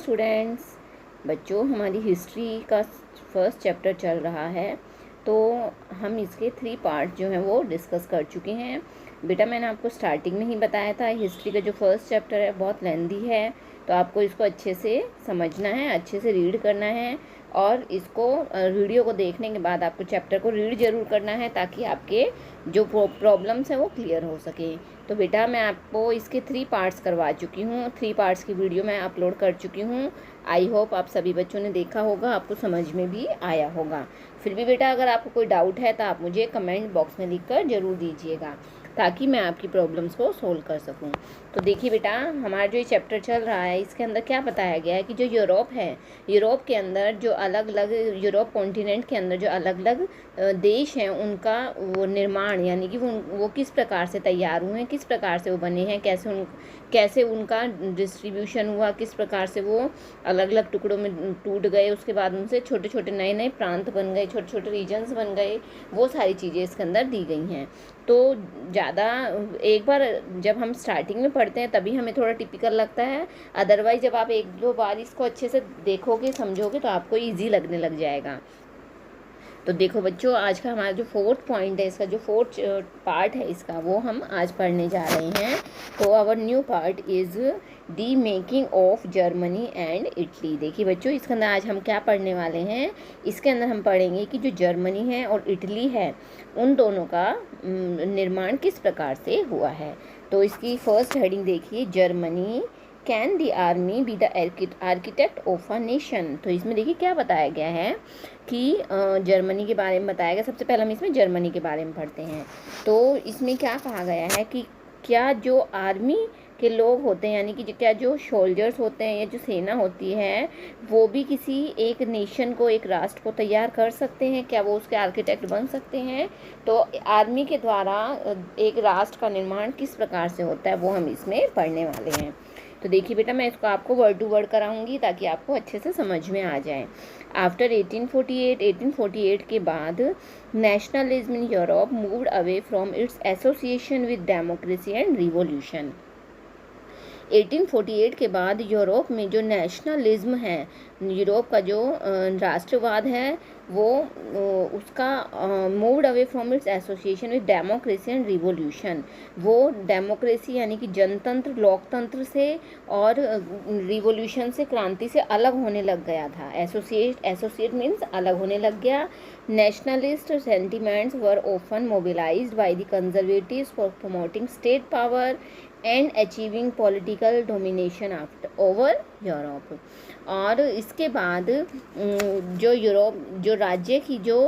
Students, बच्चों हमारी history का फर्स्ट चैप्टर चल रहा है। तो हम इसके 3 पार्ट जो हैं वो डिस्कस कर चुके हैं। बेटा मैंने आपको स्टार्टिंग में ही बताया था हिस्ट्री का जो फर्स्ट चैप्टर है बहुत लेंदी है, तो आपको इसको अच्छे से समझना है, अच्छे से रीड करना है और इसको वीडियो को देखने के बाद आपको चैप्टर को रीड ज़रूर करना है ताकि आपके जो प्रॉब्लम्स हैं वो क्लियर हो सके। तो बेटा मैं आपको इसके 3 पार्ट्स करवा चुकी हूँ, 3 पार्ट्स की वीडियो मैं अपलोड कर चुकी हूँ। आई होप आप सभी बच्चों ने देखा होगा, आपको समझ में भी आया होगा। फिर भी बेटा अगर आपको कोई डाउट है तो आप मुझे कमेंट बॉक्स में लिखकर ज़रूर दीजिएगा ताकि मैं आपकी प्रॉब्लम्स को सोल्व कर सकूं। तो देखिए बेटा, हमारा जो ये चैप्टर चल रहा है इसके अंदर क्या बताया गया है कि जो यूरोप है, यूरोप के अंदर जो अलग अलग यूरोप कॉन्टिनेंट के अंदर जो अलग अलग देश हैं उनका वो निर्माण, यानी कि वो किस प्रकार से तैयार हुए हैं, किस प्रकार से वो बने हैं, कैसे उनका डिस्ट्रीब्यूशन हुआ, किस प्रकार से वो अलग अलग टुकड़ों में टूट गए, उसके बाद उनसे छोटे छोटे नए नए प्रांत बन गए, छोटे छोटे रीजन्स बन गए, वो सारी चीज़ें इसके अंदर दी गई हैं। तो ज़्यादा एक बार जब हम स्टार्टिंग में पढ़ते हैं तभी हमें थोड़ा टिपिकल लगता है, अदरवाइज जब आप 1-2 बार इसको अच्छे से देखोगे समझोगे तो आपको ईजी लगने लग जाएगा। तो देखो बच्चों, आज का हमारा जो 4th पॉइंट है, इसका जो 4th पार्ट है इसका, वो हम आज पढ़ने जा रहे हैं। तो our new part is the making of Germany and Italy. देखिए बच्चों, इसके अंदर आज हम क्या पढ़ने वाले हैं, इसके अंदर हम पढ़ेंगे कि जो जर्मनी है और इटली है उन दोनों का निर्माण किस प्रकार से हुआ है। तो इसकी फर्स्ट हेडिंग देखिए, Germany can the army be the architect of a nation. तो इसमें देखिए क्या बताया गया है कि जर्मनी के बारे में बताया गया। सबसे पहले हम इसमें जर्मनी के बारे में पढ़ते हैं। तो इसमें क्या कहा गया है कि क्या जो आर्मी के लोग होते हैं, यानी कि क्या जो सोल्जर्स होते हैं या जो सेना होती है, वो भी किसी एक नेशन को, एक राष्ट्र को तैयार कर सकते हैं, क्या वो उसके आर्किटेक्ट बन सकते हैं। तो आर्मी के द्वारा एक राष्ट्र का निर्माण किस प्रकार से होता है वो हम इसमें पढ़ने वाले हैं। तो देखिए बेटा, मैं इसको आपको वर्ड टू वर्ड कराऊंगी ताकि आपको अच्छे से समझ में आ जाए। आफ्टर 1848 के बाद nationalism in Europe moved away from its association with democracy and revolution. 1848 के बाद यूरोप में जो नेशनलिज्म है, यूरोप का जो राष्ट्रवाद है, वो उसका moved away from its association with democracy and revolution. वो डेमोक्रेसी यानी कि जनतंत्र, लोकतंत्र से और रिवॉल्यूशन से, क्रांति से अलग होने लग गया था। एसोसिएट मीन्स अलग होने लग गया। Nationalist sentiments were often mobilised by the conservatives for promoting state power and achieving political domination after over Europe. और इसके बाद जो राज्य की जो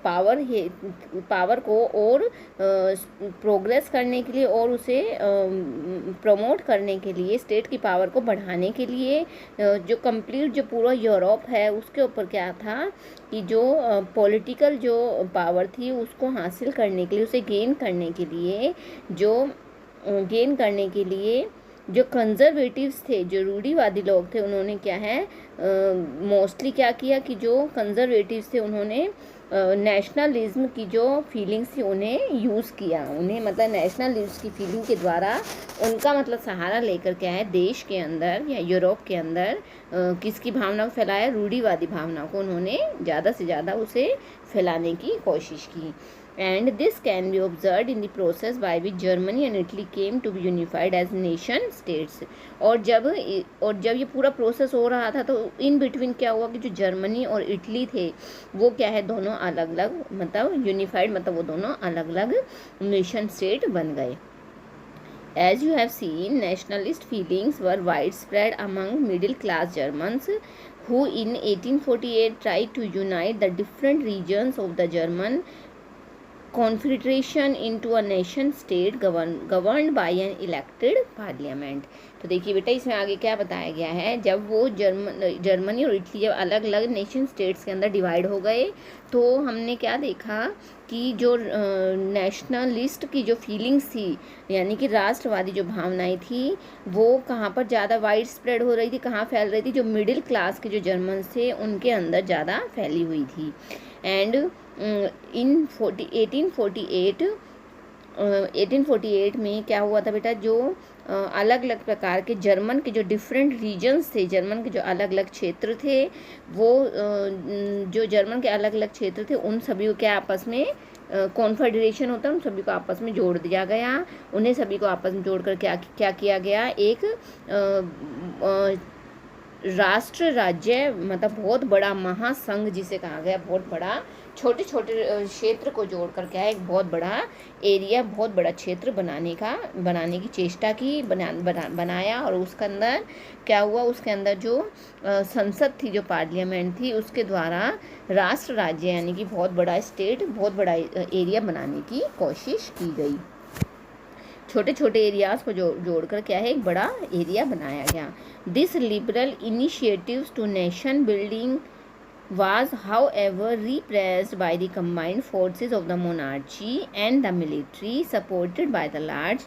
पावर को और प्रोग्रेस करने के लिए और उसे प्रमोट करने के लिए, स्टेट की पावर को बढ़ाने के लिए, जो कंप्लीट जो पूरा यूरोप है उसके ऊपर क्या था कि जो पॉलिटिकल जो पावर थी उसको हासिल करने के लिए, उसे गेन करने के लिए जो कंजर्वेटिव्स थे, जो रूढ़िवादी लोग थे, उन्होंने क्या है मोस्टली क्या किया कि जो कंजर्वेटिव्स थे उन्होंने नेशनलिज्म की जो फीलिंग्स थी उन्हें यूज़ किया। उन्हें मतलब नेशनलिज्म की फीलिंग के द्वारा उनका मतलब सहारा लेकर क्या है देश के अंदर या यूरोप के अंदर किसकी भावना को फैलाया, रूढ़िवादी भावना को उन्होंने ज़्यादा से ज़्यादा उसे फैलाने की कोशिश की। And this can be observed in the process by which Germany and Italy came to be unified as nation states। और जब ये पूरा प्रोसेस हो रहा था तो इन बिटवीन क्या हुआ कि जो जर्मनी और इटली थे वो क्या है दोनों अलग अलग, मतलब यूनिफाइड, मतलब वो दोनों अलग अलग नेशन स्टेट बन गए। As you have seen, nationalist feelings were widespread among middle class Germans who in 1848 tried to unite the different regions of the German confederation into a nation state governed bye an elected parliament. तो देखिए बेटा, इसमें आगे क्या बताया गया है, जब वो जर्मनी और इटली जब अलग अलग नेशन स्टेट्स के अंदर डिवाइड हो गए तो हमने क्या देखा कि जो नेशनलिस्ट की जो फीलिंग्स थी, यानी कि राष्ट्रवादी जो भावनाएं थी, वो कहाँ पर ज़्यादा वाइड स्प्रेड हो रही थी, कहाँ फैल रही थी, जो मिडिल क्लास के जो जर्मन्स थे उनके अंदर ज़्यादा फैली हुई थी। एंड इन 1848 में क्या हुआ था बेटा, जो अलग अलग प्रकार के जर्मन के जो डिफरेंट रीजन्स थे, जर्मन के जो अलग अलग क्षेत्र थे, वो जो जर्मन के अलग अलग क्षेत्र थे उन सभी को क्या आपस में कॉन्फेडरेशन होता है, उन सभी को आपस में जोड़ दिया गया। उन्हें सभी को आपस में जोड़कर क्या क्या किया गया, एक राष्ट्र राज्य मतलब बहुत बड़ा महासंघ जिसे कहा गया, बहुत बड़ा, छोटे छोटे क्षेत्र को जोड़कर क्या है एक बहुत बड़ा एरिया, बहुत बड़ा क्षेत्र बनाने की चेष्टा की, बनाया। और उसके अंदर क्या हुआ, उसके अंदर जो संसद थी, जो पार्लियामेंट थी, उसके द्वारा राष्ट्र राज्य यानी कि बहुत बड़ा स्टेट, बहुत बड़ा एरिया बनाने की कोशिश की गई। छोटे छोटे एरियाज़ को जोड़कर क्या है एक बड़ा एरिया बनाया गया। This liberal initiatives to nation building was however repressed by the combined forces of the monarchy and the military, supported by the large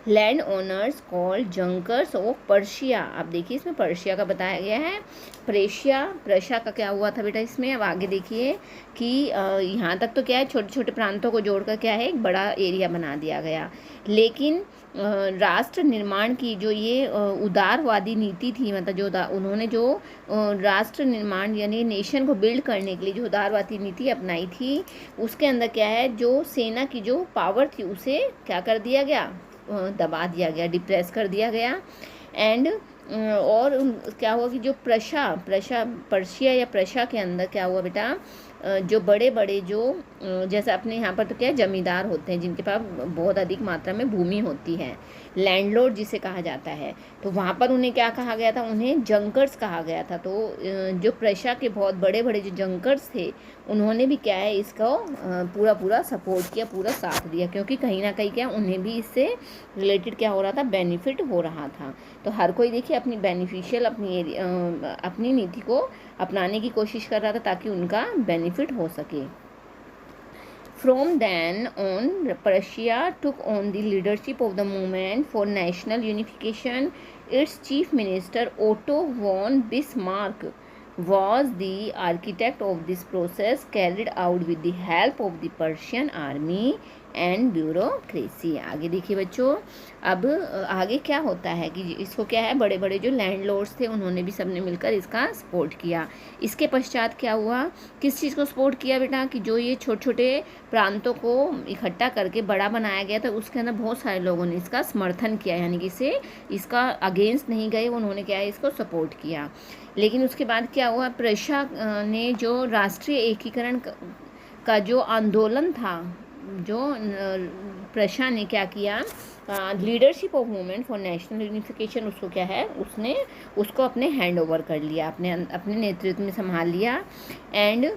landowners called Junkers of Persia। अब देखिए इसमें पर्शिया का बताया गया है। प्रशा का क्या हुआ था बेटा इसमें, अब आगे देखिए कि यहाँ तक तो क्या है छोटे छोटे प्रांतों को जोड़कर क्या है एक बड़ा एरिया बना दिया गया। लेकिन राष्ट्र निर्माण की जो ये उदारवादी नीति थी, मतलब जो उन्होंने जो राष्ट्र निर्माण यानी नेशन को बिल्ड करने के लिए जो उदारवादी नीति अपनाई थी, उसके अंदर क्या है जो सेना की जो पावर थी उसे क्या कर दिया गया, दबा दिया गया, डिप्रेस कर दिया गया। एंड और क्या हुआ कि जो पर्शिया या प्रशा के अंदर क्या हुआ बेटा, जो बड़े बड़े जो जैसे अपने यहाँ पर तो क्या है जमींदार होते हैं जिनके पास बहुत अधिक मात्रा में भूमि होती है, लैंडलॉर्ड जिसे कहा जाता है, तो वहाँ पर उन्हें क्या कहा गया था, उन्हें जंकर्स कहा गया था। तो जो प्रशा के बहुत बड़े बड़े जो जंकर्स थे उन्होंने भी क्या है इसको पूरा सपोर्ट किया, पूरा साथ दिया, क्योंकि कहीं ना कहीं क्या उन्हें भी इससे रिलेटेड क्या हो रहा था, बेनिफिट हो रहा था। तो हर कोई देखिए अपनी बेनिफिशियल अपनी नीति को अपनाने की कोशिश कर रहा था ताकि उनका बेनिफिट हो सके। From then on, Prussia took on the leadership of the movement for national unification. Its chief minister Otto von Bismarck was the architect of this process, carried out with the help of the Persian army and bureaucracy. आगे देखिए बच्चों, अब आगे क्या होता है कि इसको क्या है बड़े बड़े जो लैंडलॉर्ड्स थे उन्होंने भी सबने मिलकर इसका सपोर्ट किया। इसके पश्चात क्या हुआ, किस चीज़ को सपोर्ट किया बेटा, कि जो ये छोटे छोटे प्रांतों को इकट्ठा करके बड़ा बनाया गया था उसके अंदर बहुत सारे लोगों ने इसका समर्थन किया, यानी कि इसका अगेंस्ट नहीं गए, उन्होंने क्या है इसको सपोर्ट किया। लेकिन उसके बाद क्या हुआ, प्रशा ने जो राष्ट्रीय एकीकरण का जो आंदोलन था, जो प्रशा ने क्या किया, leadership of movement for national unification, उसको क्या है उसने उसको अपने हैंड ओवर कर लिया, अपने नेतृत्व में संभाल लिया। एंड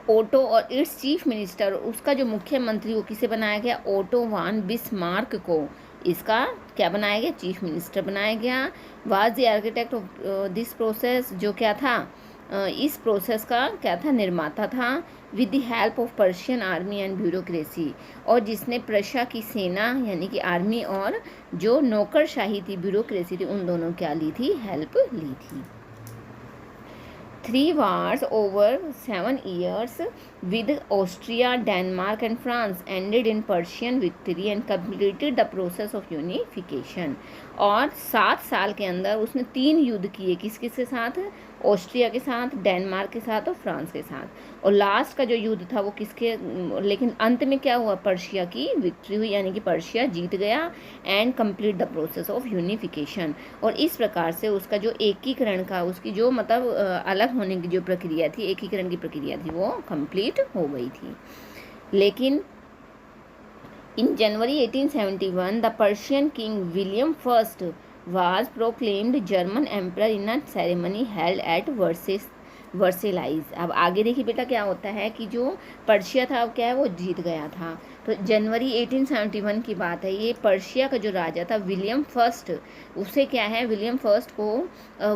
ओटो और इट्स चीफ मिनिस्टर, उसका जो मुख्यमंत्री वो किसे बनाया गया, ओटो वान बिस्मार्क को इसका क्या बनाया गया, चीफ मिनिस्टर बनाया गया। Was the architect of this process, जो क्या था इस प्रोसेस का क्या था, निर्माता था। With the help of Persian army and bureaucracy, और जिसने प्रशा की सेना यानी कि आर्मी और जो नौकरशाही थी ब्यूरोक्रेसी थी उन दोनों क्या ली थी, हेल्प ली थी। 3 wars over 7 years with Austria, Denmark and France ended in Persian victory and completed the process of unification। और 7 साल के अंदर उसने 3 युद्ध किए, किसके साथ, ऑस्ट्रिया के साथ, डेनमार्क के साथ और फ्रांस के साथ। और लास्ट का जो युद्ध था वो किसके, लेकिन अंत में क्या हुआ, पर्शिया की विक्ट्री हुई, यानी कि पर्शिया जीत गया। And complete the process of unification, और इस प्रकार से उसका जो एकीकरण का, उसकी जो मतलब अलग होने की जो प्रक्रिया थी, एकीकरण की प्रक्रिया थी, वो कंप्लीट हो गई थी। लेकिन in January 1871 the Persian king William I was proclaimed German emperor in a ceremony held at Versailles। अब आगे देखिए बेटा क्या होता है कि जो पर्शिया था अब क्या है वो जीत गया था। तो जनवरी 1871 की बात है, ये पर्शिया का जो राजा था विलियम फर्स्ट, उसे क्या है, विलियम फर्स्ट को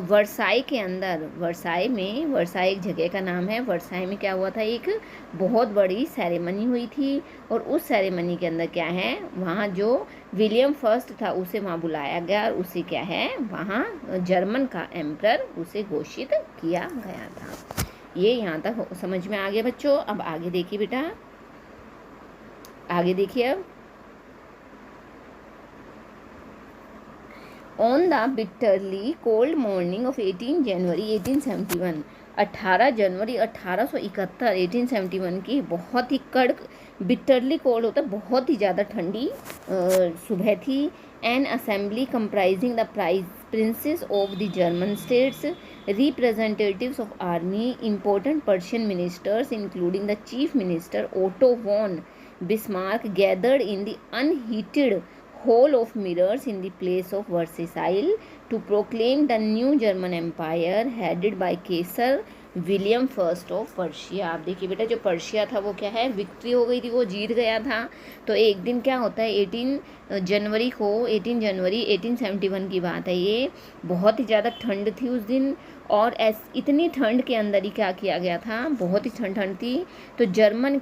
वर्साई के अंदर, वर्साई एक जगह का नाम है, वर्साई में क्या हुआ था, एक बहुत बड़ी सेरेमनी हुई थी। और उस सेरेमनी के अंदर क्या है, वहाँ जो विलियम फर्स्ट था उसे वहाँ बुलाया गया और उसे क्या है वहाँ जर्मन का एम्परर उसे घोषित किया गया था। ये यहाँ तक समझ में आ गया बच्चों। अब आगे देखिए बेटा, आगे देखिए अब on the bitterly cold morning of 18 जनवरी 1871, 18 जनवरी 1871 1871 की बहुत ही कड़क, बिटरली कोल्ड होता है बहुत ही ज़्यादा ठंडी सुबह थी। N assembly comprising the princess of the German states, representatives of army, important Persian ministers including the chief minister Otto von Bismarck gathered in the unheated hall of mirrors in the place of Versailles to proclaim the new German Empire headed by Caesar William first of Persia. आप देखिए बेटा, जो Persia था वो क्या है, victory हो गई थी, वो जीत गया था। तो एक दिन क्या होता है, 18 जनवरी 1871 की बात है ये, बहुत ही ज़्यादा ठंड थी उस दिन। और इतनी ठंड के अंदर ही क्या किया गया था, बहुत ही ठंड थी। तो जर्मनी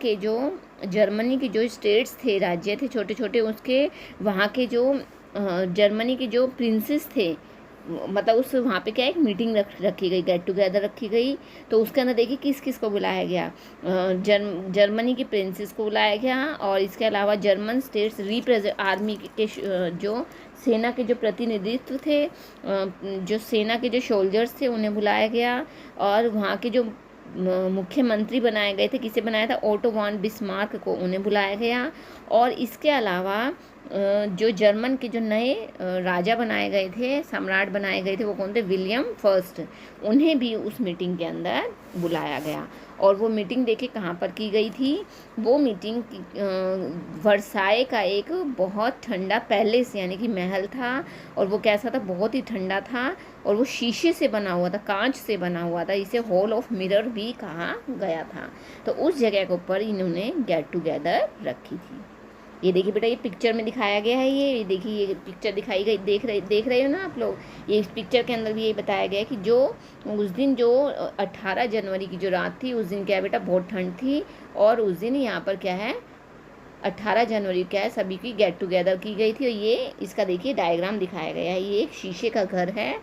के जो स्टेट्स थे, राज्य थे छोटे छोटे, उसके वहाँ के जो जर्मनी के जो प्रिंसेस थे, मतलब उस वहाँ पे क्या एक मीटिंग रखी गई, गेट टुगेदर रखी गई। तो उसके अंदर देखिए किस किस को बुलाया गया, जर्मनी की प्रिंसेस को बुलाया गया, और इसके अलावा जर्मन स्टेट्स आर्मी के जो सेना के जो प्रतिनिधित्व थे, जो सेना के जो सोल्जर्स थे उन्हें बुलाया गया। और वहाँ के जो मुख्यमंत्री बनाए गए थे, किसे बनाया था, ओटो वॉन बिस्मार्क को, उन्हें बुलाया गया। और इसके अलावा जो जर्मन के जो नए राजा बनाए गए थे, सम्राट बनाए गए थे, वो कौन थे, विलियम फर्स्ट, उन्हें भी उस मीटिंग के अंदर बुलाया गया। और वो मीटिंग देखिए कहाँ पर की गई थी, वो मीटिंग वर्साए का एक बहुत ठंडा पैलेस यानी कि महल था, और वो कैसा था, बहुत ही ठंडा था, और वो शीशे से बना हुआ था, कांच से बना हुआ था, इसे हॉल ऑफ मिरर भी कहा गया था। तो उस जगह के ऊपर इन्होंने गेट टुगेदर रखी थी। ये देखिए बेटा, ये पिक्चर में दिखाया गया है, ये देखिए ये पिक्चर दिखाई गई, देख रहे हो ना आप लोग। ये इस पिक्चर के अंदर भी ये बताया गया है कि जो उस दिन जो 18 जनवरी की जो रात थी, उस दिन क्या है बेटा, बहुत ठंड थी। और उस दिन यहाँ पर क्या है, 18 जनवरी क्या है, सभी की गेट टुगेदर की गई थी। और ये इसका देखिए डायग्राम दिखाया गया है, ये एक शीशे का घर है,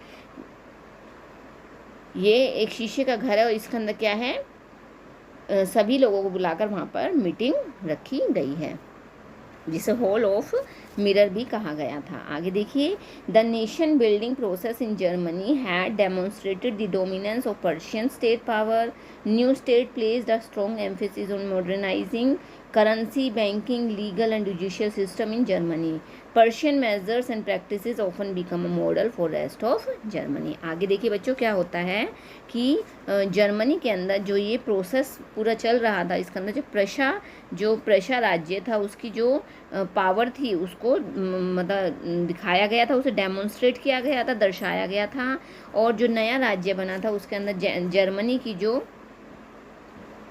ये एक शीशे का घर है, और इसके अंदर क्या है, सभी लोगों को बुलाकर वहाँ पर मीटिंग रखी गई है, जिसे हॉल ऑफ मिरर भी कहा गया था। आगे देखिए, the nation building process in Germany had demonstrated the dominance of Persian state power. New state placed a strong emphasis on modernising currency, banking, legal and judicial system in Germany. Persian measures and practices often become a model for rest of Germany. आगे देखिए बच्चों, क्या होता है कि Germany के अंदर जो ये प्रोसेस पूरा चल रहा था, इसके अंदर जो प्रशा राज्य था, उसकी जो पावर थी, उसको मतलब दिखाया गया था, उसे डेमोन्स्ट्रेट किया गया था, दर्शाया गया था। और जो नया राज्य बना था, उसके अंदर जर्मनी की जो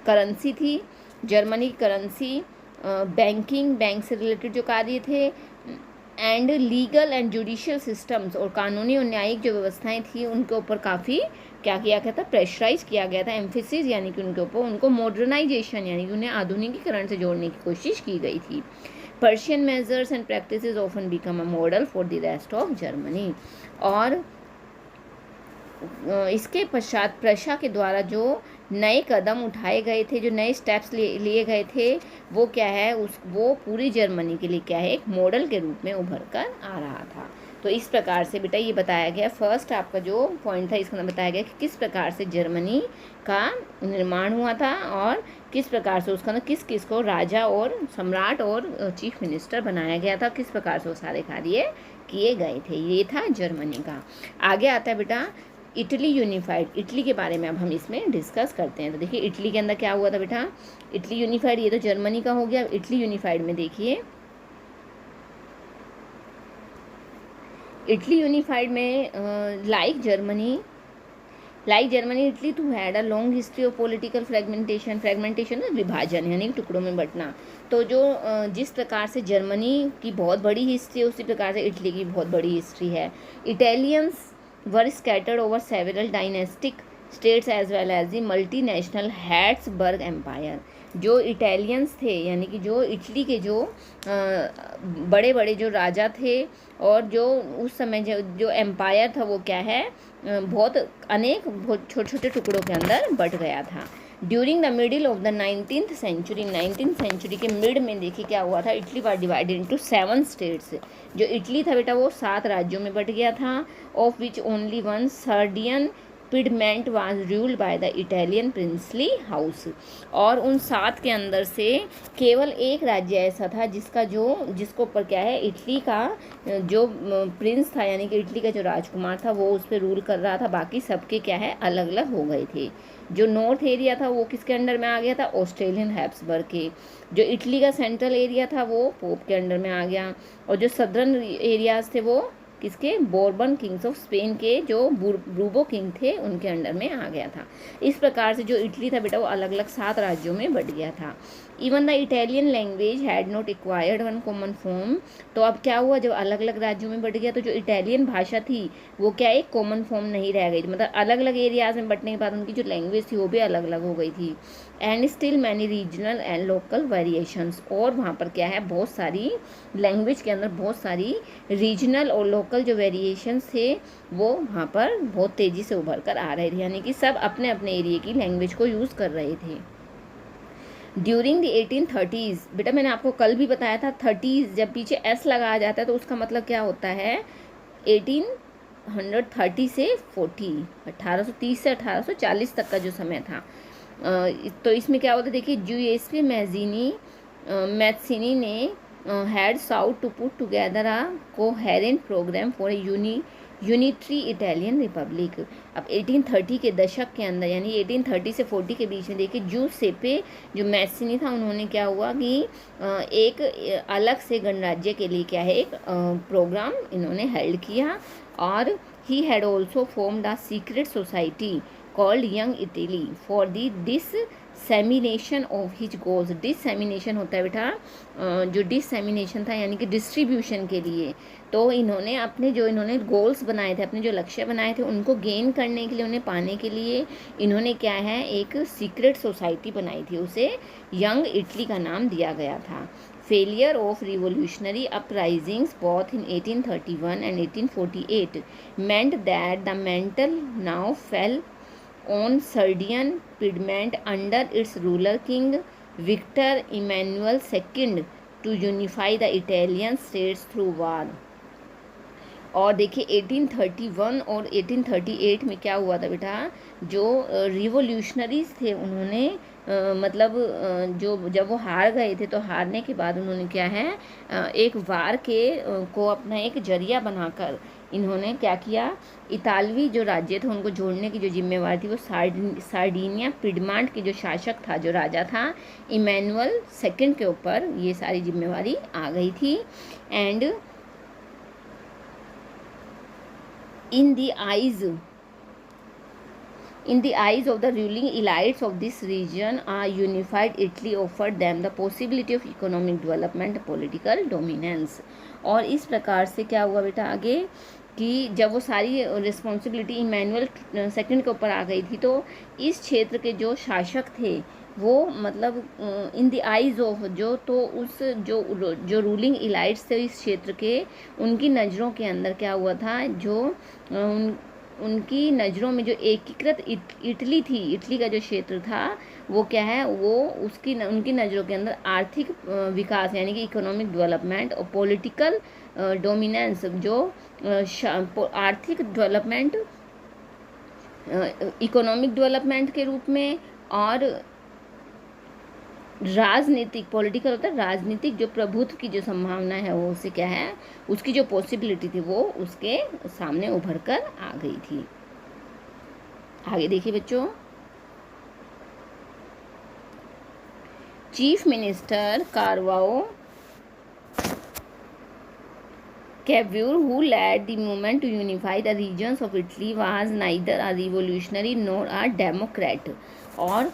करेंसी थी, जर्मनी की करेंसी, बैंक से रिलेटेड जो कार्य थे, and legal and judicial systems, और कानूनी और न्यायिक जो व्यवस्थाएं थी, उनके ऊपर काफ़ी क्या किया गया था, प्रेशराइज किया गया था, एम्फेसिस यानी कि उनके ऊपर उनको मॉडर्नाइजेशन यानी कि उन्हें आधुनिकीकरण से जोड़ने की कोशिश की गई थी। Persian measures and practices often become a model for the rest of Germany. और इसके पश्चात प्रशा के द्वारा जो नए कदम उठाए गए थे, जो नए स्टेप्स लिए गए थे, वो क्या है, वो पूरी जर्मनी के लिए क्या है, एक मॉडल के रूप में उभर कर आ रहा था। तो इस प्रकार से बेटा ये बताया गया, फर्स्ट आपका जो पॉइंट था इसका बताया गया कि किस प्रकार से जर्मनी का निर्माण हुआ था, और किस प्रकार से उसका किस किस को राजा और सम्राट और चीफ मिनिस्टर बनाया गया था, किस प्रकार से वो सारे कार्य किए गए थे। ये था जर्मनी का। आगे आता है बेटा इटली यूनिफाइड। इटली के बारे में अब हम इसमें डिस्कस करते हैं। तो देखिए इटली के अंदर क्या हुआ था बेटा, इटली यूनिफाइड, ये तो जर्मनी का हो गया। इटली यूनिफाइड में देखिए, इटली यूनिफाइड में like Germany Italy too had a long history of political fragmentation विभाजन यानी टुकड़ों में बंटना। तो जो जिस प्रकार से जर्मनी की बहुत बड़ी हिस्ट्री है, उसी प्रकार से इटली की बहुत बड़ी हिस्ट्री है। Italians were scattered over several dynastic states as well as the multinational Habsburg Empire। जो इटालियंस थे यानी कि जो इटली के जो बड़े बड़े जो राजा थे, और जो उस समय जो एम्पायर था, वो क्या है, बहुत छोटे छोटे टुकड़ों के अंदर बट गया था। During the middle of the 19th century, 19th century के मिड में देखिए क्या हुआ था, Italy was divided into 7 states. जो इटली था बेटा वो 7 राज्यों में बट गया था, of which only one Sardinian Piedmont was ruled by the Italian princely house. और उन 7 के अंदर से केवल एक राज्य ऐसा था जिसको ऊपर क्या है, इटली का जो प्रिंस था यानी कि इटली का जो राजकुमार था वो उस पर रूल कर रहा था। बाकी सबके क्या है, अलग अलग हो गए थे। जो नॉर्थ एरिया था वो किसके अंडर में आ गया था, ऑस्ट्रेलियन हैब्सबर्ग के। जो इटली का सेंट्रल एरिया था वो पोप के अंडर में आ गया। और जो सदर्न एरियाज थे वो किसके, बोर्बन किंग्स ऑफ स्पेन के जो ब्रूबो किंग थे उनके अंडर में आ गया था। इस प्रकार से जो इटली था बेटा वो अलग अलग 7 राज्यों में बट गया था। Even the Italian language had not acquired one common form. तो अब क्या हुआ, जब अलग अलग राज्यों में बट गया तो जो इटालियन भाषा थी वो क्या एक कॉमन फॉर्म नहीं रह गई, मतलब अलग अलग एरियाज में बटने के बाद उनकी जो लैंग्वेज थी वो भी अलग अलग हो गई थी। And still many regional and local variations, और वहाँ पर क्या है, बहुत सारी लैंग्वेज के अंदर बहुत सारी रीजनल और लोकल जो वेरिएशंस थे वो वहाँ पर बहुत तेज़ी से उभर कर आ रहे थे, यानी कि सब अपने अपने एरिया की लैंग्वेज को यूज़ कर रहे थे। ड्यूरिंग द 1830s, बेटा मैंने आपको कल भी बताया था 30s जब पीछे एस लगाया जाता है तो उसका मतलब क्या होता है, 1830 से 40, 1830 से 1840 तक का जो समय था। तो इसमें क्या होता है देखिए, जुएस्पी मैथसिनी ने had sought to put together a coherent programme for unitary Italian republic. अब 1830 के दशक के अंदर यानी 1830 से 40 के बीच में देखिए जूसेपे जो मैथसिनी था उन्होंने क्या हुआ कि एक अलग से गणराज्य के लिए क्या है एक प्रोग्राम इन्होंने हेल्ड किया। और he had also formed a secret society called young Italy for the डिससेमिनेशन of his goals. डिससेमिनेशन होता है बेटा जो डिससेमिनेशन था यानी कि डिस्ट्रीब्यूशन के लिए। तो इन्होंने अपने जो इन्होंने गोल्स बनाए थे, अपने जो लक्ष्य बनाए थे उनको गेन करने के लिए, उन्हें पाने के लिए इन्होंने क्या है एक सीक्रेट सोसाइटी बनाई थी, उसे यंग इटली का नाम दिया गया था। Failure of revolutionary uprisings both in 1831 and 1848 meant that the mantle now fell on Sardian Piedmont under its ruler King Victor Emmanuel II to unify the Italian states through war। और देखिए 1831 और 1838 में क्या हुआ था बेटा, जो रिवोल्यूशनरीज थे उन्होंने मतलब जो जब वो हार गए थे तो हारने के बाद उन्होंने क्या है एक वार के को अपना एक जरिया बनाकर इन्होंने क्या किया, इतालवी जो राज्य थे उनको जोड़ने की जो जिम्मेवारी थी वो सार्डिनिया पिडमांट के जो शासक था, जो राजा था इमैनुअल II के ऊपर ये सारी जिम्मेवारी आ गई थी। And in the eyes of the ruling elites of this region, a unified Italy offered them the possibility of economic development, political dominance। और इस प्रकार से क्या हुआ बेटा आगे कि जब वो सारी रिस्पॉन्सिबिलिटी इमैनुअल II के ऊपर आ गई थी तो इस क्षेत्र के जो शासक थे वो मतलब इन द आइज़ ऑफ उस जो रूलिंग इलाइट्स थे इस क्षेत्र के, उनकी नज़रों के अंदर क्या हुआ था, जो उनकी नज़रों में जो एकीकृत इटली थी, इटली का जो क्षेत्र था वो क्या है, वो उनकी नज़रों के अंदर आर्थिक विकास यानी कि इकोनॉमिक डेवलपमेंट और पॉलिटिकल डोमिनेंस, जो आर्थिक डेवलपमेंट इकोनॉमिक डेवलपमेंट के रूप में और राजनीतिक, पॉलिटिकल होता है राजनीतिक जो प्रभुत्व की जो संभावना है वो उसे क्या है, उसकी जो पॉसिबिलिटी थी वो उसके सामने उभर कर आ गई थी। आगे देखिए बच्चों, chief minister Cavour Cavour, who led the movement to unify the regions of Italy, was neither a revolutionary nor a democrat। और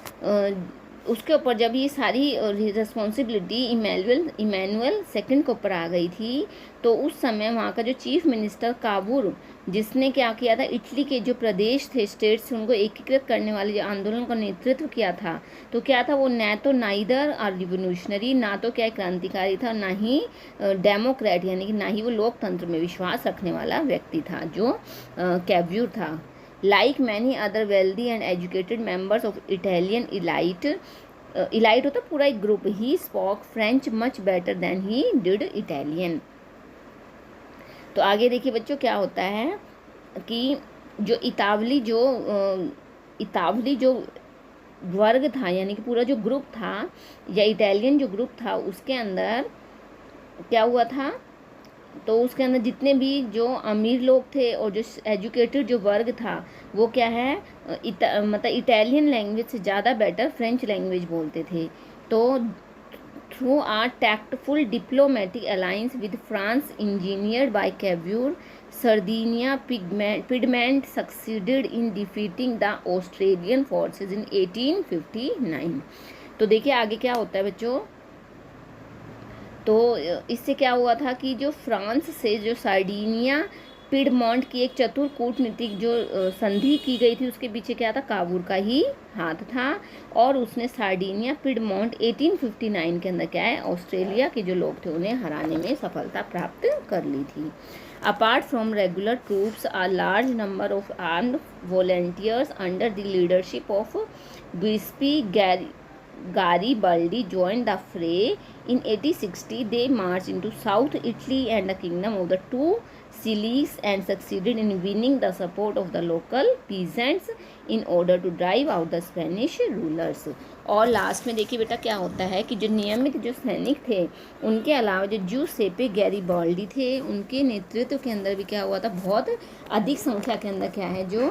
उसके ऊपर जब ये सारी रिस्पॉन्सिबिलिटी इमैनुअल II के ऊपर आ गई थी तो उस समय वहाँ का जो चीफ मिनिस्टर कावूर, जिसने क्या किया था, इटली के जो प्रदेश थे, स्टेट्स थे, उनको एकीकृत करने वाले जो आंदोलन का नेतृत्व किया था, तो क्या था वो न तो नाइदर और रिवोल्यूशनरी, ना तो क्या क्रांतिकारी था, ना ही डेमोक्रेट यानी कि ना ही वो लोकतंत्र में विश्वास रखने वाला व्यक्ति था जो कैव्यूर था। Like many other wealthy and educated members of Italian elite, elite होता पूरा एक ग्रुप, he spoke French much better than he did Italian. तो आगे देखिए बच्चों क्या होता है कि जो इतावली जो वर्ग था, यानी कि पूरा जो ग्रुप था या इटालियन जो ग्रुप था, उसके अंदर क्या हुआ था, तो उसके अंदर जितने भी जो अमीर लोग थे और जो एजुकेटेड जो वर्ग था वो क्या है, मतलब इटालियन लैंग्वेज से ज़्यादा बेटर फ्रेंच लैंग्वेज बोलते थे। तो through a tactful diplomatic alliance with France engineered by Cavour, Sardinia Piedmont succeeded in defeating the Australian forces in 1859। तो देखिए आगे क्या होता है बच्चों, तो इससे क्या हुआ था कि जो फ्रांस से जो सार्डिनिया पिडमॉन्ट की एक चतुर कूटनीतिक जो संधि की गई थी, उसके पीछे क्या था, काबूर का ही हाथ था। और उसने सार्डिनिया पिडमॉन्ट 1859 के अंदर क्या है, ऑस्ट्रेलिया के जो लोग थे उन्हें हराने में सफलता प्राप्त कर ली थी। Apart from regular troops a large number of armed volunteers under the leadership of Giuseppe Garibaldi joined the fray. In 1860, they marched into South Italy and the kingdom of the two Sicilies and succeeded in winning the support of the local peasants in order to drive out the Spanish rulers. और last में देखिए बेटा क्या होता है कि जो नियमित जो सैनिक थे उनके अलावा जो जूसेपे गैरिबाल्डी थे, उनके नेतृत्व के अंदर भी क्या हुआ था, बहुत अधिक संख्या के अंदर क्या है जो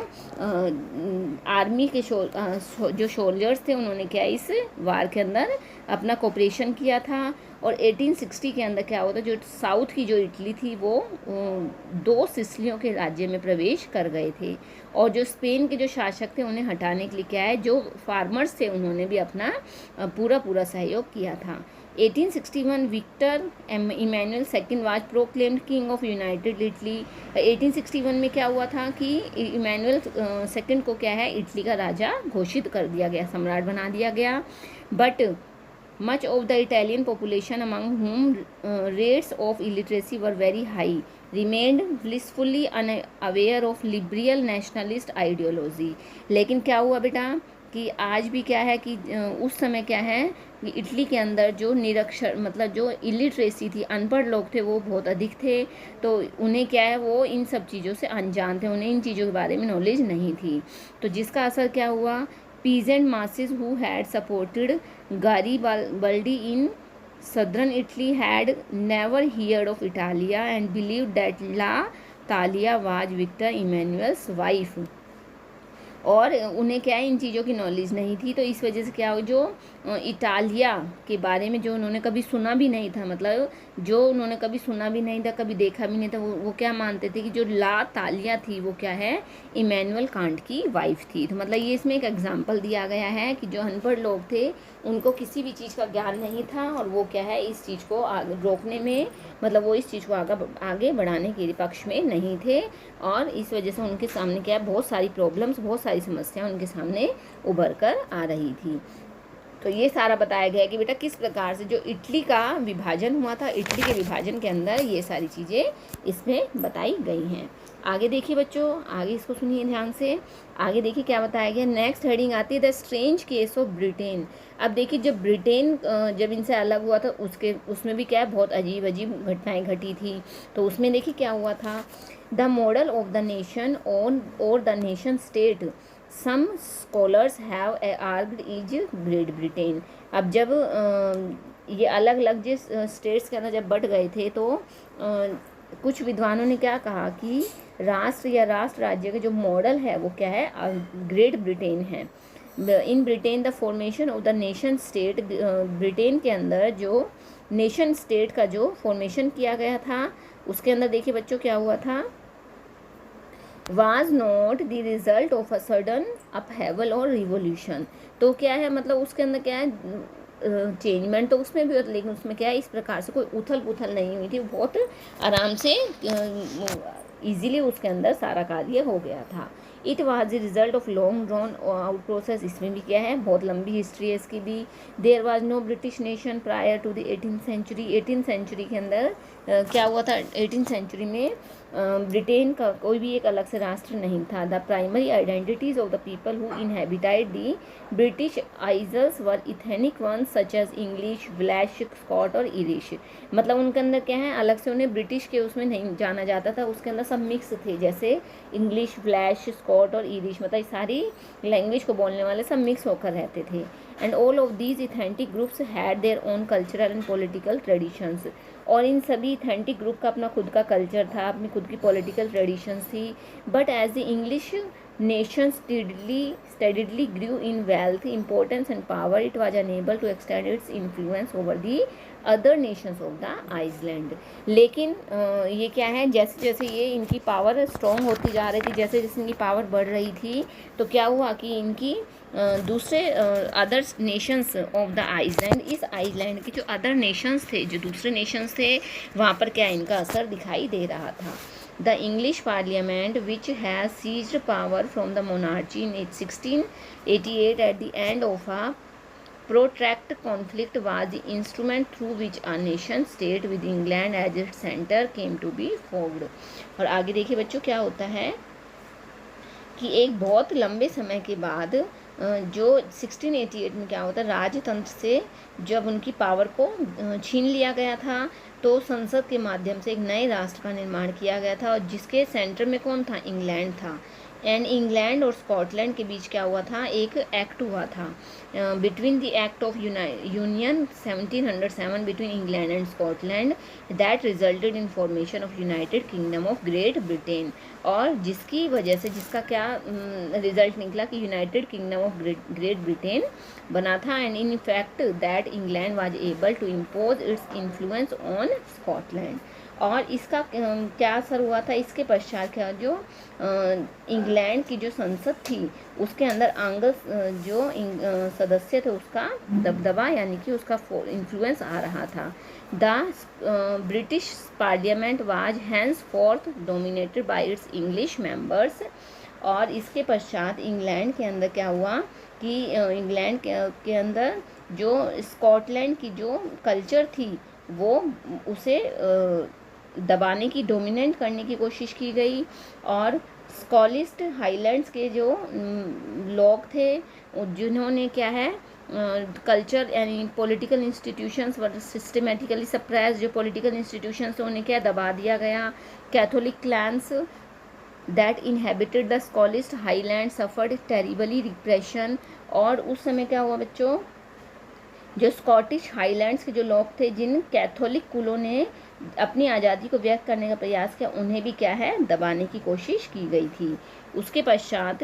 आर्मी के जो सोल्जर्स थे उन्होंने क्या इस वार के अंदर अपना कोऑपरेशन किया था। और 1860 के अंदर क्या होता, जो साउथ की जो इटली थी वो 2 सिसिलियों के राज्य में प्रवेश कर गए थे। और जो स्पेन के जो शासक थे उन्हें हटाने के लिए क्या है, जो फार्मर्स थे उन्होंने भी अपना पूरा सहयोग किया था। 1861 Victor Emmanuel second was proclaimed king of united Italy. 1861 में क्या हुआ था कि इमैनुअल सेकंड को क्या है, इटली का राजा घोषित कर दिया गया, सम्राट बना दिया गया। But much of the Italian population, among whom rates of illiteracy were very high, remained blissfully unaware of liberal nationalist ideology। लेकिन क्या हुआ बेटा कि आज भी क्या है कि उस समय क्या है कि इटली के अंदर जो निरक्षर मतलब जो इलिटरेसी थी, अनपढ़ लोग थे वो बहुत अधिक थे। तो उन्हें क्या है, वो इन सब चीज़ों से अनजान थे, उन्हें इन चीज़ों के बारे में नॉलेज नहीं थी। तो जिसका असर क्या हुआ, peasant masses who had supported Garibaldi in southern Italy had never heard of Italia and believed that La Talia was Victor Emmanuel's wife। और उन्हें क्या है, इन चीज़ों की नॉलेज नहीं थी। तो इस वजह से क्या हो, जो इटालिया के बारे में जो उन्होंने कभी सुना भी नहीं था, मतलब जो उन्होंने कभी सुना भी नहीं था, कभी देखा भी नहीं था, वो क्या मानते थे कि जो ला तालिया थी वो क्या है, इमैनुअल कांट की वाइफ थी। तो मतलब ये इसमें एक एग्जाम्पल दिया गया है कि जो अनपढ़ लोग थे उनको किसी भी चीज़ का ज्ञान नहीं था और वो क्या है, इस चीज़ को रोकने में, मतलब वो इस चीज़ को आगे बढ़ाने के पक्ष में नहीं थे। और इस वजह से उनके सामने क्या है, बहुत सारी प्रॉब्लम्स, बहुत सारी समस्याएं उनके सामने उभर कर आ रही थी। तो ये सारा बताया गया कि बेटा किस प्रकार से जो इटली का विभाजन हुआ था, इटली के विभाजन के अंदर ये सारी चीज़ें इसमें बताई गई हैं। आगे देखिए बच्चों, आगे इसको सुनिए ध्यान से। आगे देखिए क्या बताया गया। नेक्स्ट हेडिंग आती है the strange case of Britain. अब देखिए जब ब्रिटेन जब इनसे अलग हुआ था उसमें भी क्या है, बहुत अजीब अजीब घटनाएं घटी थी। तो उसमें देखिए क्या हुआ था, the model of the nation और the nation state some scholars have argued is Great Britain. अब जब ये अलग अलग जिस स्टेट्स के अंदर जब बढ़ गए थे तो कुछ विद्वानों ने क्या कहा कि राष्ट्र या राष्ट्र राज्य का जो मॉडल है वो क्या है, ग्रेट ब्रिटेन है। In Britain the formation of the nation state, Britain के अंदर जो नेशन स्टेट का जो फॉर्मेशन किया गया था उसके अंदर देखिए बच्चों क्या हुआ था, was not the result of a sudden upheaval और revolution। तो क्या है, मतलब उसके अंदर क्या है, चेंजमेंट तो उसमें भी होता, लेकिन उसमें क्या है, इस प्रकार से कोई उथल पुथल नहीं हुई थी, बहुत आराम से इजीली उसके अंदर सारा कार्य हो गया था। It was the result of long drawn out process. इसमें भी क्या है, बहुत लंबी हिस्ट्री है इसकी भी। There was no British nation prior to the 18th century. 18th century के अंदर क्या हुआ था, 18th सेंचुरी में ब्रिटेन का कोई भी एक अलग से राष्ट्र नहीं था। The primary identities of the people who inhabited the British isles were ethnic ones such as English, Welsh, Scot और इरिश। मतलब उनके अंदर क्या है, अलग से उन्हें ब्रिटिश के उसमें नहीं जाना जाता था, उसके अंदर सब मिक्स थे, जैसे इंग्लिश, वेल्श, स्कॉट और इरिश, मतलब सारी लैंग्वेज को बोलने वाले सब मिक्स होकर रहते थे। And all of these ethnic groups had their own cultural and political traditions. और इन सभी इथेंटिक ग्रुप का अपना खुद का कल्चर था, अपनी खुद की पॉलिटिकल ट्रेडिशंस थी। But as the English nation steadily grew in wealth, importance and power, it was unable to extend its influence over the other nations of the island. लेकिन ये क्या है, जैसे जैसे ये इनकी पावर स्ट्रॉन्ग होती जा रही थी, जैसे जैसे इनकी पावर बढ़ रही थी, तो क्या हुआ कि इनकी दूसरे other nations of the island, इस आइसलैंड के जो अदर नेशंस थे, जो दूसरे नेशंस थे, वहाँ पर क्या इनका असर दिखाई दे रहा था। The English Parliament, which has seized power from the monarchy in 1688 at the end of a protracted conflict, was the instrument through which a nation state with England as its center came to be formed। और आगे देखिए बच्चों क्या होता है कि एक बहुत लंबे समय के बाद जो 1688 में क्या होता है, राजतंत्र से जब उनकी पावर को छीन लिया गया था, तो संसद के माध्यम से एक नए राष्ट्र का निर्माण किया गया था, और जिसके सेंटर में कौन था, इंग्लैंड था। एंड इंग्लैंड और स्कॉटलैंड के बीच क्या हुआ था, एक एक्ट हुआ था, between the Act of Union 1707 between England and Scotland, that resulted in formation of United Kingdom of Great Britain. और जिसकी वजह से, जिसका क्या रिजल्ट निकला कि United Kingdom of Great Britain बना था। And in fact that England was able to impose its influence on Scotland. और इसका क्या असर हुआ था, इसके पश्चात क्या, जो इंग्लैंड की जो संसद थी उसके अंदर आंग्ल जो सदस्य थे उसका दबदबा, यानी कि उसका इन्फ्लुएंस आ रहा था। The British parliament was henceforth dominated by its English members. और इसके पश्चात इंग्लैंड के अंदर क्या हुआ कि इंग्लैंड के अंदर जो स्कॉटलैंड की जो कल्चर थी वो उसे दबाने की, डोमिनेट करने की कोशिश की गई। और स्कॉलिस्ट हाईलैंड्स के जो लोग थे, जिन्होंने क्या है कल्चर यानी political institutions were systematically suppress, जो पॉलिटिकल इंस्टीट्यूशंस थे उन्हें क्या दबा दिया गया। Catholic clans that inhabited the Scottish highland suffered terribly repression. और उस समय क्या हुआ बच्चों, जो स्कॉटिश हाईलैंड्स के जो लोग थे, जिन कैथोलिक कुलों ने अपनी आज़ादी को व्यक्त करने का प्रयास किया, उन्हें भी क्या है दबाने की कोशिश की गई थी। उसके पश्चात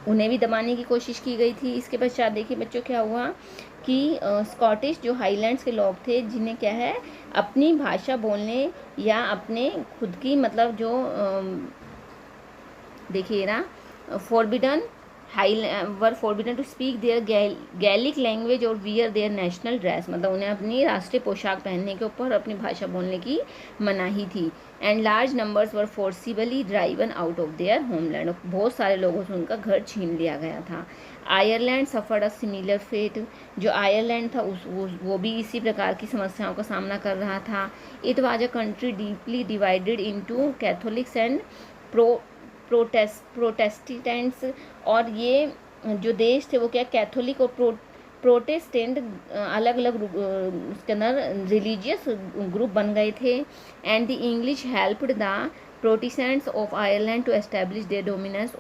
उन्हें भी दबाने की कोशिश की गई थी। इसके पश्चात देखिए बच्चों क्या हुआ कि स्कॉटिश जो हाईलैंड्स के लोग थे, जिन्हें क्या है अपनी भाषा बोलने या अपने खुद की मतलब जो देखिए ना forbidden were forbidden to speak their Gaelic language और वियर देयर नेशनल ड्रेस, मतलब उन्हें अपनी राष्ट्रीय पोशाक पहनने के ऊपर अपनी भाषा बोलने की मनाही थी। And large numbers were forcibly driven out of their homeland, बहुत सारे लोगों से उनका घर छीन लिया गया था। Ireland suffered a similar fate, जो आयरलैंड था वो भी इसी प्रकार की समस्याओं का सामना कर रहा था। It was a country deeply divided into Catholics and Protestants. और ये जो देश थे वो क्या कैथोलिक और प्रोटेस्टेंट अलग अलग उसके अंदर रिलीजियस ग्रुप बन गए थे। And the English helped the Protestants of Ireland to establish their dominance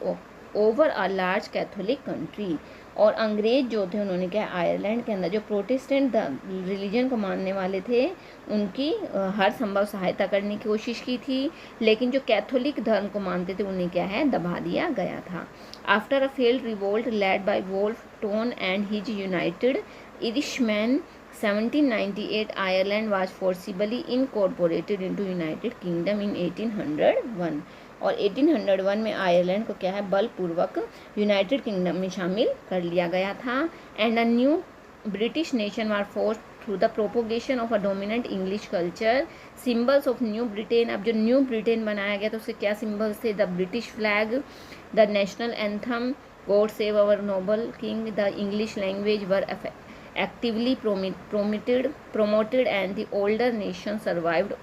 over a large Catholic country. और अंग्रेज जो थे उन्होंने क्या आयरलैंड के अंदर जो प्रोटेस्टेंट रिलीजन को मानने वाले थे उनकी हर संभव सहायता करने की कोशिश की थी, लेकिन जो कैथोलिक धर्म को मानते थे उन्हें क्या है दबा दिया गया था। After a failed revolt led by Wolfe Tone and his United Irishman 1798 Ireland was forcibly incorporated into United Kingdom in 1801। और 1801 में आयरलैंड को क्या है बलपूर्वक यूनाइटेड किंगडम में शामिल कर लिया गया था। And a new British nation war force through the propagation of a dominant English culture. Symbols of new Britain, अब जो न्यू ब्रिटेन बनाया गया तो उसके क्या सिंबल्स थे, the British flag, the national anthem, God save our noble king, the English language were actively promoted and the older nation survived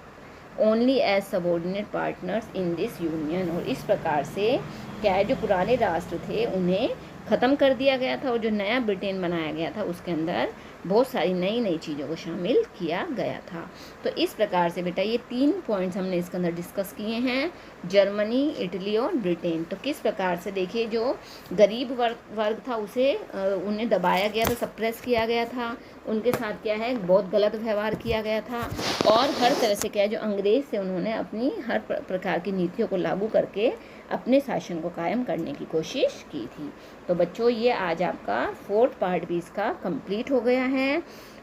only as subordinate partners in this union. और इस प्रकार से क्या है, जो पुराने राष्ट्र थे उन्हें ख़त्म कर दिया गया था और जो नया ब्रिटेन बनाया गया था उसके अंदर बहुत सारी नई नई चीज़ों को शामिल किया गया था। तो इस प्रकार से बेटा ये 3 पॉइंट्स हमने इसके अंदर डिस्कस किए हैं, जर्मनी, इटली और ब्रिटेन। तो किस प्रकार से देखिए, जो गरीब वर्ग था उसे उन्हें दबाया गया था, सप्रेस किया गया था, उनके साथ क्या है बहुत गलत व्यवहार किया गया था, और हर तरह से क्या है जो अंग्रेज़ से उन्होंने अपनी हर प्रकार की नीतियों को लागू करके अपने शासन को कायम करने की कोशिश की थी। तो बच्चों ये आज आपका 4th पार्ट भी इसका कंप्लीट हो गया है।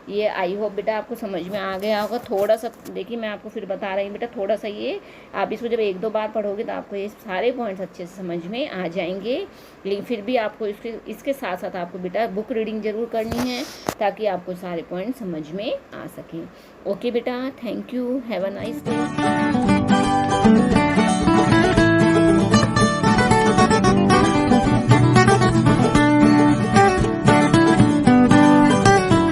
ये आई होप बेटा आपको समझ में आ गया होगा। थोड़ा सा देखिए मैं आपको फिर बता रही हूँ बेटा, थोड़ा सा ये आप इसको जब 1-2 बार पढ़ोगे तो आपको ये सारे पॉइंट्स अच्छे से समझ में आ जाएंगे। लेकिन फिर भी आपको इसके साथ साथ आपको बेटा बुक रीडिंग ज़रूर करनी है ताकि आपको सारे पॉइंट समझ में आ सकें। ओके बेटा, thank you, have a nice day.